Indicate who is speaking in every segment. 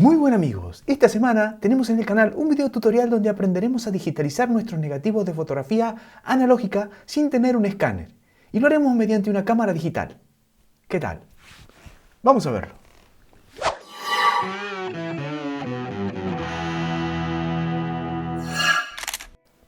Speaker 1: Muy buen amigos, esta semana tenemos en el canal un video tutorial donde aprenderemos a digitalizar nuestros negativos de fotografía analógica sin tener un escáner. Y lo haremos mediante una cámara digital. ¿Qué tal? Vamos a verlo.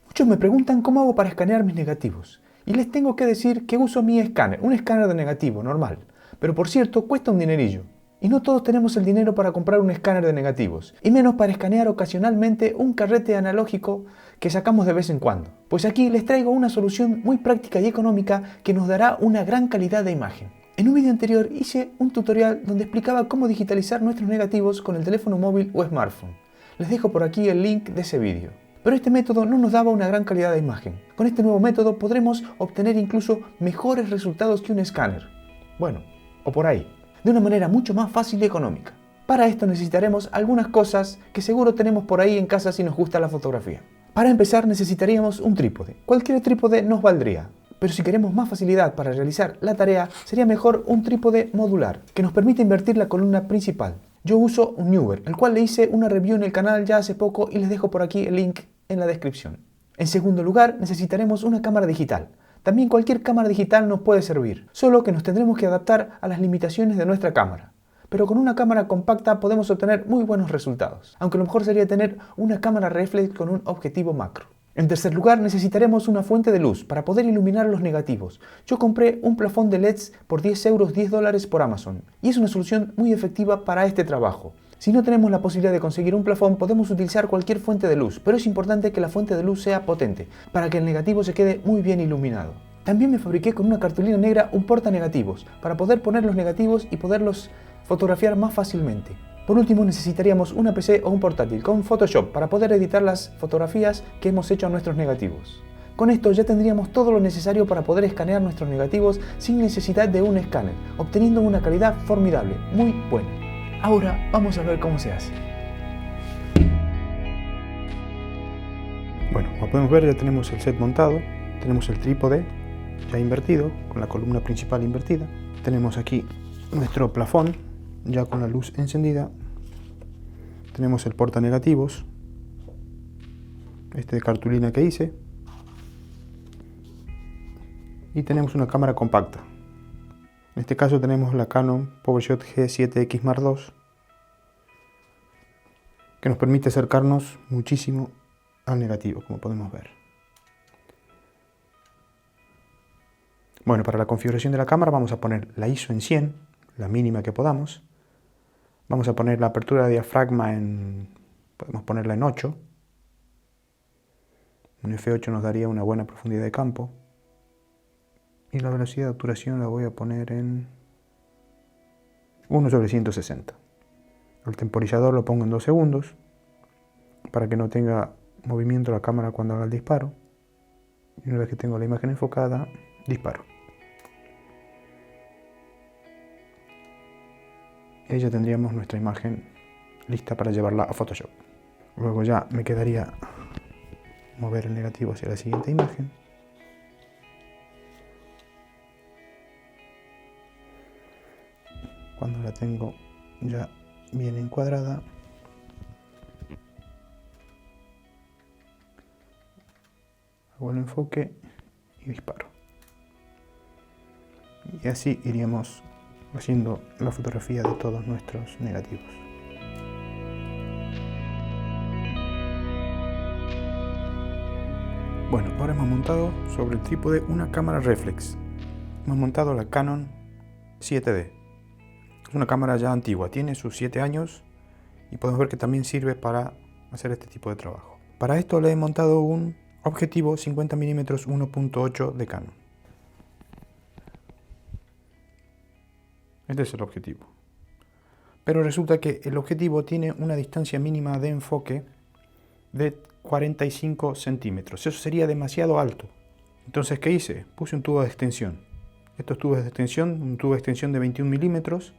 Speaker 1: Muchos me preguntan cómo hago para escanear mis negativos. Y les tengo que decir que uso mi escáner, un escáner de negativo normal. Pero por cierto, cuesta un dinerillo. Y no todos tenemos el dinero para comprar un escáner de negativos, y menos para escanear ocasionalmente un carrete analógico que sacamos de vez en cuando. Pues aquí les traigo una solución muy práctica y económica que nos dará una gran calidad de imagen. En un vídeo anterior hice un tutorial donde explicaba cómo digitalizar nuestros negativos con el teléfono móvil o smartphone. Les dejo por aquí el link de ese vídeo. Pero este método no nos daba una gran calidad de imagen. Con este nuevo método podremos obtener incluso mejores resultados que un escáner. Bueno, o por ahí. De una manera mucho más fácil y económica. Para esto necesitaremos algunas cosas que seguro tenemos por ahí en casa si nos gusta la fotografía. Para empezar necesitaríamos un trípode. Cualquier trípode nos valdría, pero si queremos más facilidad para realizar la tarea, sería mejor un trípode modular, que nos permite invertir la columna principal. Yo uso un Neewer, el cual le hice una review en el canal ya hace poco y les dejo por aquí el link en la descripción. En segundo lugar, necesitaremos una cámara digital. También cualquier cámara digital nos puede servir, solo que nos tendremos que adaptar a las limitaciones de nuestra cámara. Pero con una cámara compacta podemos obtener muy buenos resultados, aunque lo mejor sería tener una cámara reflex con un objetivo macro. En tercer lugar, necesitaremos una fuente de luz para poder iluminar los negativos. Yo compré un plafón de LEDs por 10 euros, $10 por Amazon, y es una solución muy efectiva para este trabajo. Si no tenemos la posibilidad de conseguir un plafón, podemos utilizar cualquier fuente de luz, pero es importante que la fuente de luz sea potente, para que el negativo se quede muy bien iluminado. También me fabriqué con una cartulina negra un portanegativos, para poder poner los negativos y poderlos fotografiar más fácilmente. Por último, necesitaríamos una PC o un portátil con Photoshop para poder editar las fotografías que hemos hecho a nuestros negativos. Con esto ya tendríamos todo lo necesario para poder escanear nuestros negativos sin necesidad de un escáner, obteniendo una calidad formidable, muy buena. Ahora vamos a ver cómo se hace. Bueno, como podemos ver ya tenemos el set montado, tenemos el trípode ya invertido, con la columna principal invertida. Tenemos aquí nuestro plafón ya con la luz encendida. Tenemos el portanegativos, este de cartulina que hice. Y tenemos una cámara compacta. En este caso tenemos la Canon PowerShot G7X Mark II, que nos permite acercarnos muchísimo al negativo, como podemos ver. Bueno, para la configuración de la cámara vamos a poner la ISO en 100, la mínima que podamos. Vamos a poner la apertura de diafragma podemos ponerla en 8. Un F8 nos daría una buena profundidad de campo. Y la velocidad de obturación la voy a poner en 1/160. El temporizador lo pongo en 2 segundos para que no tenga movimiento la cámara cuando haga el disparo. Y una vez que tengo la imagen enfocada, disparo. Y ya tendríamos nuestra imagen lista para llevarla a Photoshop. Luego ya me quedaría mover el negativo hacia la siguiente imagen. Cuando la tengo ya bien encuadrada, hago el enfoque y disparo. Y así iríamos haciendo la fotografía de todos nuestros negativos. Bueno, ahora hemos montado sobre el trípode una cámara reflex. Hemos montado la Canon 7D. Es una cámara ya antigua, tiene sus 7 años y podemos ver que también sirve para hacer este tipo de trabajo. Para esto le he montado un objetivo 50 mm 1.8 de Canon. Este es el objetivo. Pero resulta que el objetivo tiene una distancia mínima de enfoque de 45 centímetros. Eso sería demasiado alto. Entonces, ¿qué hice? Puse un tubo de extensión. Estos tubos de extensión, un tubo de extensión de 21 milímetros,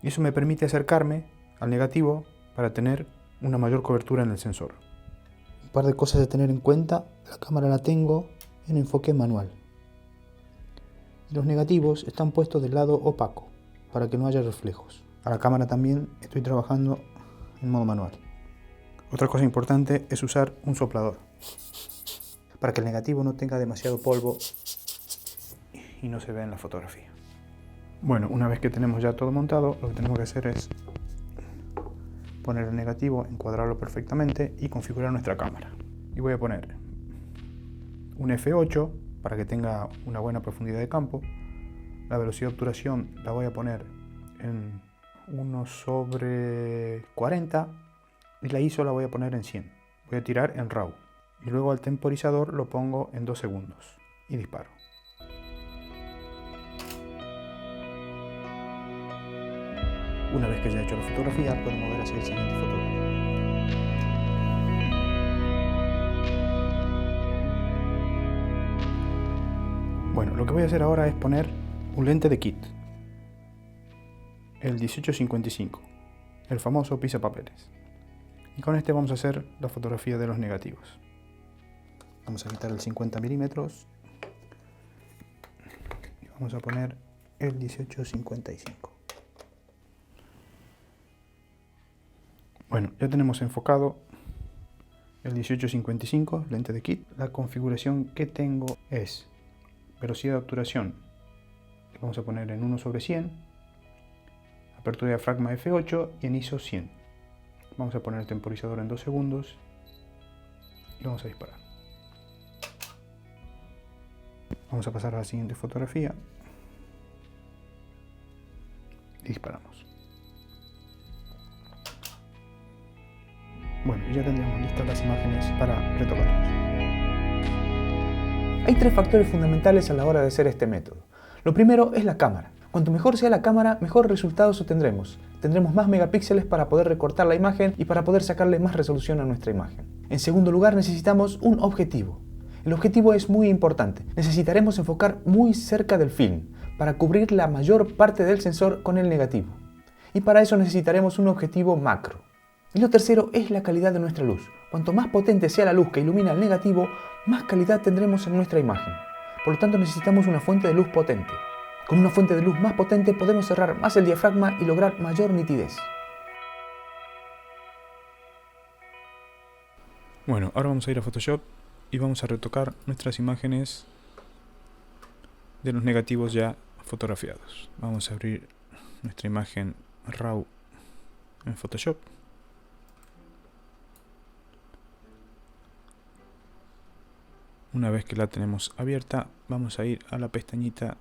Speaker 1: y eso me permite acercarme al negativo para tener una mayor cobertura en el sensor. Un par de cosas a tener en cuenta: la cámara la tengo en enfoque manual. Y los negativos están puestos del lado opaco, para que no haya reflejos. A la cámara también estoy trabajando en modo manual. Otra cosa importante es usar un soplador para que el negativo no tenga demasiado polvo y no se vea en la fotografía. Bueno, una vez que tenemos ya todo montado, lo que tenemos que hacer es poner el negativo, encuadrarlo perfectamente y configurar nuestra cámara. Y voy a poner un f8 para que tenga una buena profundidad de campo. La velocidad de obturación la voy a poner en 1/40 y la ISO la voy a poner en 100. Voy a tirar en RAW y luego al temporizador lo pongo en 2 segundos y disparo. Una vez que ya he hecho la fotografía, puedo mover hacia el siguiente fotograma. Bueno, lo que voy a hacer ahora es poner un lente de kit, el 18-55, el famoso pisapapeles. Y con este vamos a hacer la fotografía de los negativos. Vamos a quitar el 50 milímetros y vamos a poner el 18-55. Bueno, ya tenemos enfocado el 18-55, lente de kit. La configuración que tengo es velocidad de obturación, que vamos a poner en 1/100, apertura de diafragma f8 y en ISO 100. Vamos a poner el temporizador en 2 segundos y vamos a disparar. Vamos a pasar a la siguiente fotografía y disparamos. Bueno, ya tendremos listas las imágenes para retocarlas. Hay 3 factores fundamentales a la hora de hacer este método. Lo primero es la cámara. Cuanto mejor sea la cámara, mejores resultados obtendremos. Tendremos más megapíxeles para poder recortar la imagen y para poder sacarle más resolución a nuestra imagen. En segundo lugar, necesitamos un objetivo. El objetivo es muy importante. Necesitaremos enfocar muy cerca del film para cubrir la mayor parte del sensor con el negativo. Y para eso necesitaremos un objetivo macro. Y lo tercero es la calidad de nuestra luz. Cuanto más potente sea la luz que ilumina el negativo, más calidad tendremos en nuestra imagen. Por lo tanto, necesitamos una fuente de luz potente. Con una fuente de luz más potente podemos cerrar más el diafragma y lograr mayor nitidez. Bueno, ahora vamos a ir a Photoshop y vamos a retocar nuestras imágenes de los negativos ya fotografiados. Vamos a abrir nuestra imagen RAW en Photoshop. Una vez que la tenemos abierta, vamos a ir a la pestañita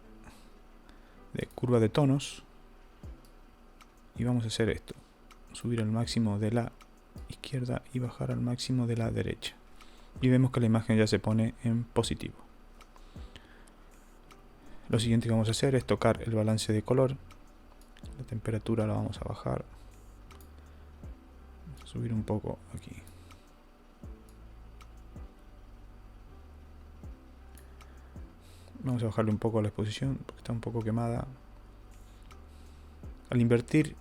Speaker 1: de curva de tonos y vamos a hacer esto: subir al máximo de la izquierda y bajar al máximo de la derecha, y vemos que la imagen ya se pone en positivo. Lo siguiente que vamos a hacer es tocar el balance de color. La temperatura la vamos a bajar, vamos a subir un poco aquí. Vamos a bajarle un poco la exposición porque está un poco quemada. Al invertir,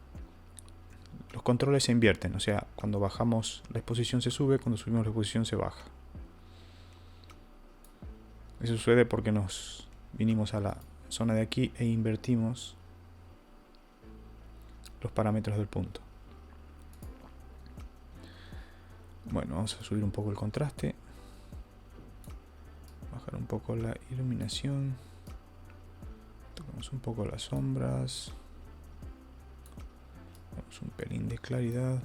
Speaker 1: los controles se invierten, o sea, cuando bajamos la exposición se sube, cuando subimos la exposición se baja. Eso sucede porque nos vinimos a la zona de aquí e invertimos los parámetros del punto. Bueno, vamos a subir un poco el contraste, bajar un poco la iluminación, tocamos un poco las sombras, damos un pelín de claridad,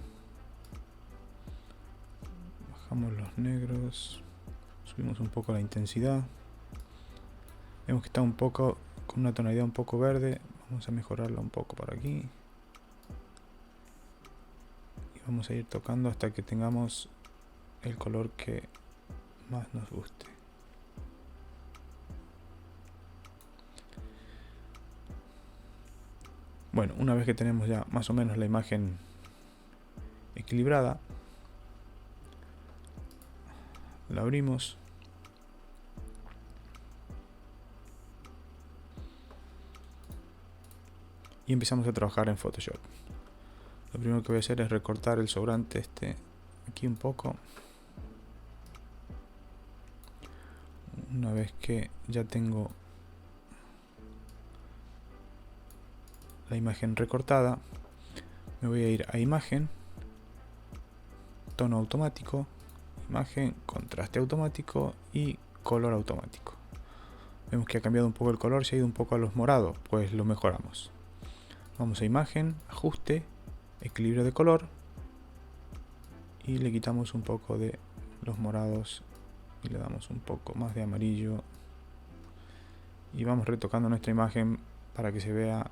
Speaker 1: bajamos los negros, subimos un poco la intensidad. Vemos que está un poco con una tonalidad un poco verde, vamos a mejorarla un poco por aquí y vamos a ir tocando hasta que tengamos el color que más nos guste. Bueno, una vez que tenemos ya más o menos la imagen equilibrada, la abrimos y empezamos a trabajar en Photoshop. Lo primero que voy a hacer es recortar el sobrante aquí un poco. Una vez que ya tengo la imagen recortada, me voy a ir a imagen
Speaker 2: tono automático, imagen, contraste automático y color automático. Vemos que ha cambiado un poco el color, se ha ido un poco a los morados, pues lo mejoramos. Vamos a imagen, ajuste, equilibrio de color y le quitamos un poco de los morados y le damos un poco más de amarillo y vamos retocando nuestra imagen para que se vea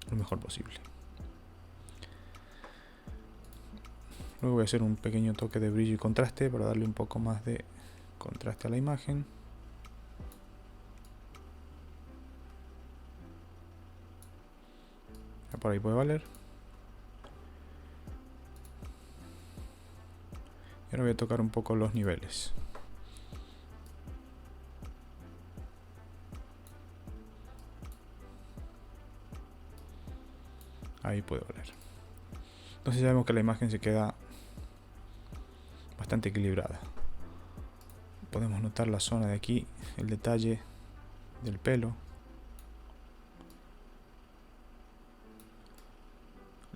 Speaker 2: lo mejor posible. Luego voy a hacer un pequeño toque de brillo y contraste para darle un poco más de contraste a la imagen. Por ahí puede valer. Y ahora voy a tocar un poco los niveles. Ahí puede valer. Entonces ya vemos que la imagen se queda bastante equilibrada. Podemos notar la zona de aquí, el detalle del pelo.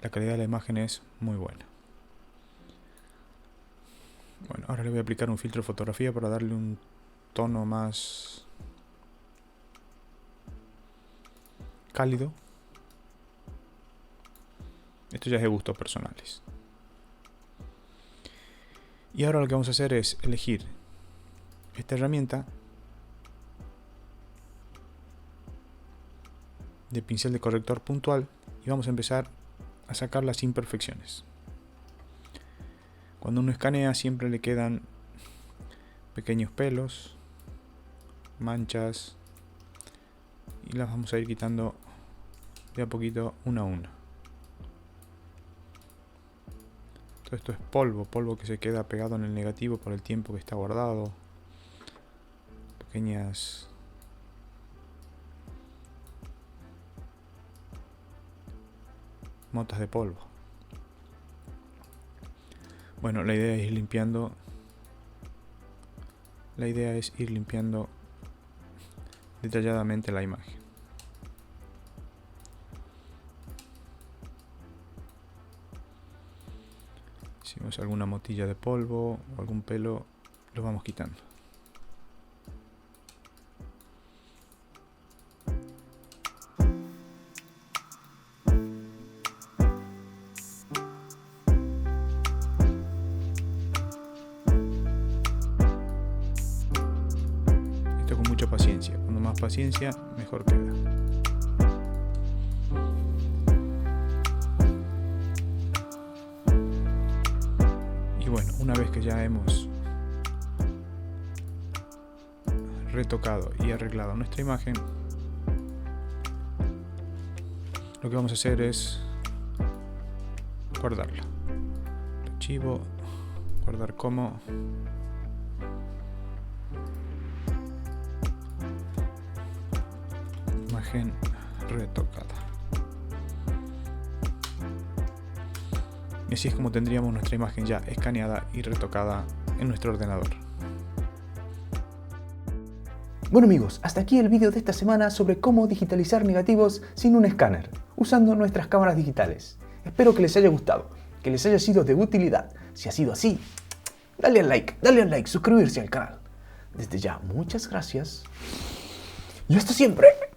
Speaker 2: La calidad de la imagen es muy buena. Bueno, ahora le voy a aplicar un filtro de fotografía para darle un tono más cálido. Esto ya es de gustos personales. Y ahora lo que vamos a hacer es elegir esta herramienta de pincel de corrector puntual y vamos a empezar a sacar las imperfecciones. Cuando uno escanea siempre le quedan pequeños pelos, manchas y las vamos a ir quitando de a poquito una a una. Todo esto es polvo que se queda pegado en el negativo por el tiempo que está guardado. Pequeñas motas de polvo. Bueno, la idea es ir limpiando. La idea es ir limpiando detalladamente la imagen. Si vemos alguna motilla de polvo o algún pelo, lo vamos quitando. Esto con mucha paciencia. Cuando más paciencia, mejor queda. Bueno, una vez que ya hemos retocado y arreglado nuestra imagen, lo que vamos a hacer es guardarla. Archivo, guardar como. Imagen retocada. Y así es como tendríamos nuestra imagen ya escaneada y retocada en nuestro ordenador.
Speaker 1: Bueno amigos, hasta aquí el vídeo de esta semana sobre cómo digitalizar negativos sin un escáner, usando nuestras cámaras digitales. Espero que les haya gustado, que les haya sido de utilidad. Si ha sido así, dale al like, suscribirse al canal. Desde ya, muchas gracias. Y hasta siempre.